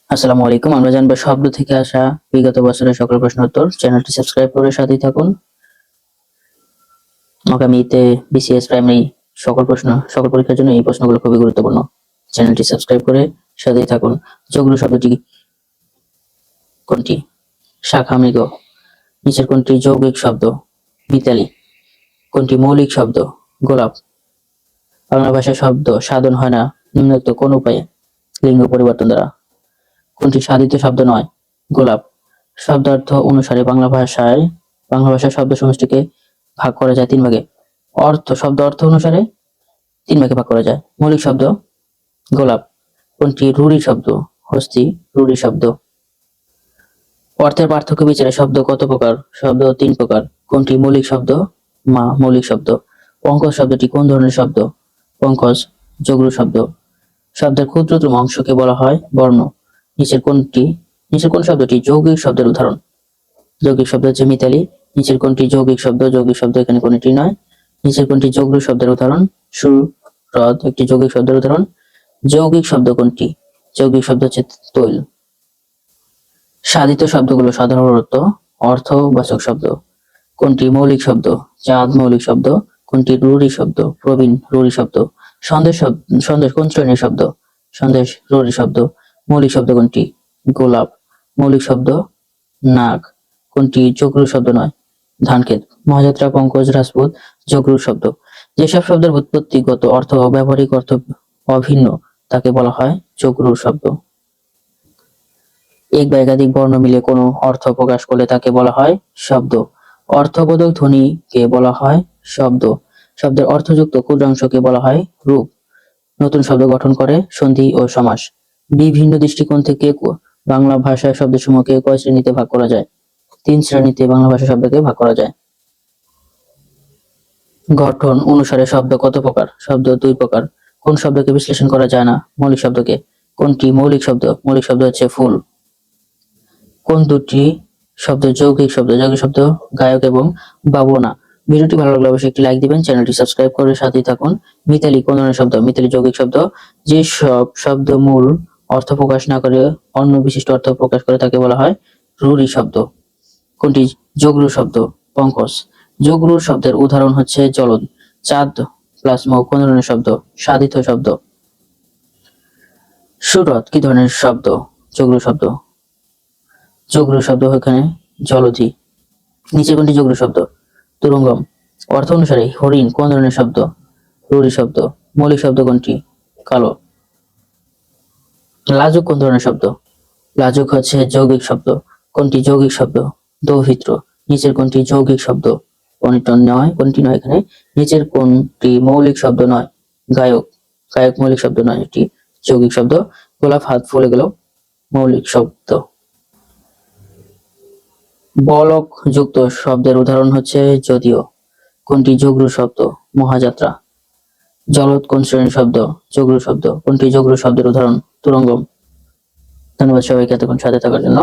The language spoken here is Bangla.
আসসালামু আলাইকুম। আমরা জানবো শব্দ থেকে আসা বিগত বছরের সকল প্রশ্ন উত্তর। চ্যানেলটি সাবস্ক্রাইব করে সাথেই থাকুন। আগামীতে বিসিএস প্রাইমারি সকল পরীক্ষার জন্য এই প্রশ্নগুলো খুবই গুরুত্বপূর্ণ। চ্যানেলটি সাবস্ক্রাইব করে সাথেই থাকুন। যৌগ্র শব্দটি কোনটি? শাখা মৃগ। নিচের কোনটি যৌগিক শব্দ? মিতালি। কোনটি মৌলিক শব্দ? গোলাপ। বাংলা ভাষায় শব্দ সাধন হয় না নিম্নোক্ত কোন উপায়ে? লিঙ্গ পরিবর্তন দ্বারা। কোনটি সাধিত শব্দ নয়? গোলাপ। শব্দার্থ অনুসারে বাংলা ভাষায় শব্দ সমষ্টিকে ভাগ করা যায় তিন ভাগে। শব্দ অর্থ অনুসারে তিন ভাগে ভাগ করা যায়। মৌলিক শব্দ গোলাপ। কোনটি রূঢ়ি শব্দ? হস্তি। রূঢ়ি শব্দ। অর্থের পার্থক্য বিচারে শব্দ কত প্রকার? শব্দ তিন প্রকার। কোনটি মৌলিক শব্দ? মা। মৌলিক শব্দ। পঙ্কজ শব্দটি কোন ধরনের শব্দ? পঙ্কজ। যৌগ্র শব্দ। শব্দের ক্ষুদ্রতম অংশকে বলা হয় বর্ণ। নিচের কোন শব্দটি যৌগিক শব্দের উদাহরণ? যৌগিক শব্দ হচ্ছে মিতালি। নিচের কোনটি যৌগিক শব্দ? যৌগিক শব্দ এখানে কোনটি নয়। নিচের কোনটি যৌগ্র শব্দের উদাহরণ? সুহৃদ একটি যৌগিক শব্দের উদাহরণ। যৌগিক শব্দ কোনটি? যৌগিক শব্দ হচ্ছে তৈল। সাধিত শব্দগুলো সাধারণত অর্থবাচক শব্দ। কোনটি মৌলিক শব্দ? চাঁদ মৌলিক শব্দ। কোনটি রূঢ়ি শব্দ? প্রবীণ রূঢ়ি শব্দ। সন্দেশ কোন শ্রেণীর শব্দ? সন্দেশ রূঢ়ি শব্দ। মৌলিক শব্দ কোনটি? গোলাপ। মৌলিক শব্দ নাগ। কোনটি যৌগ্র শব্দ নয়? ধানক্ষেত। মহাযাত্রা, পঙ্কজ, রাজপুত যৌগ্র শব্দ। যেসব শব্দের উৎপত্তিগত অর্থ ও ব্যবহারিক অর্থ অভিন্ন তাকে বলা হয় যৌগ্র শব্দ। এক বা একাধিক বর্ণ মিলে কোনো অর্থ প্রকাশ করলে তাকে বলা হয় শব্দ। অর্থবোধক ধ্বনিকে বলা হয় শব্দ। শব্দের অর্থযুক্ত ক্ষুদ্রাংশকে বলা হয় রূপ। নতুন শব্দ গঠন করে সন্ধি ও সমাস। বিভিন্ন দৃষ্টিকোণ থেকে বাংলা ভাষায় শব্দসমূহকে কয় শ্রেণীতে ভাগ করা যায়? তিন শ্রেণীতে বাংলা ভাষা শব্দকে ভাগ করা যায়। গঠন অনুসারে শব্দ কত প্রকার? শব্দ দুই প্রকার। কোন শব্দকে বিশ্লেষণ করা যায় না? মৌলিক শব্দকে। কোনটি মৌলিক শব্দ? মৌলিক শব্দ হচ্ছে ফুল। কোন দুটি শব্দ যৌগিক শব্দ? যৌগিক শব্দ গায়ক এবং বাবনা। ভিডিওটি ভালো লাগলে অবশ্যই একটি লাইক দিবেন। চ্যানেলটি সাবস্ক্রাইব করে সাথেই থাকুন। মিতালি কোন ধরনের শব্দ? মিতালি যৌগিক শব্দ। যে সব শব্দ মূল অর্থ প্রকাশ না করে অন্য বিশিষ্ট অর্থ প্রকাশ করে তাকে বলা হয় রূঢ়ি শব্দ। কোনটি যৌগ্র শব্দ? পঙ্কজ। যৌগ্র শব্দের উদাহরণ হচ্ছে জলদ। চাঁদ প্লাস মৌ কোন ধরনের শব্দ? সাধিত শব্দ। সুরত কি ধরনের শব্দ? যৌগ্র শব্দ। যৌগ্র শব্দ এখানে জলধি। নিচে কোনটি যৌগ্র শব্দ? তুরঙ্গম। অর্থ অনুসারে হরিণ কোন ধরনের শব্দ? রূঢ়ি শব্দ। মৌলিক শব্দ কোনটি? কালো। লাজুক কোন ধরনের শব্দ? লাজুক হচ্ছে যৌগিক শব্দ। কোনটি যৌগিক শব্দ? দৌহিত্র। নিচের কোনটি যৌগিক শব্দ? কোনটি নয় এখানে। নিচের কোনটি মৌলিক শব্দ নয়? গায়ক। গায়ক মৌলিক শব্দ নয়, এটি যৌগিক শব্দ। গোলাপ হাত ফুলে গেল মৌলিক শব্দ। বলক যুক্ত শব্দের উদাহরণ হচ্ছে যদিও। কোনটি যৌগ্র শব্দ? মহাযাত্রা। জলদ কোন শ্রেণীর শব্দ? যৌগ্র শব্দ। কোনটি যৌগ্র শব্দের উদাহরণ? তুরঙ্গম। ধন্যবাদ সবাইকে এতক্ষণ সাথে থাকার জন্য।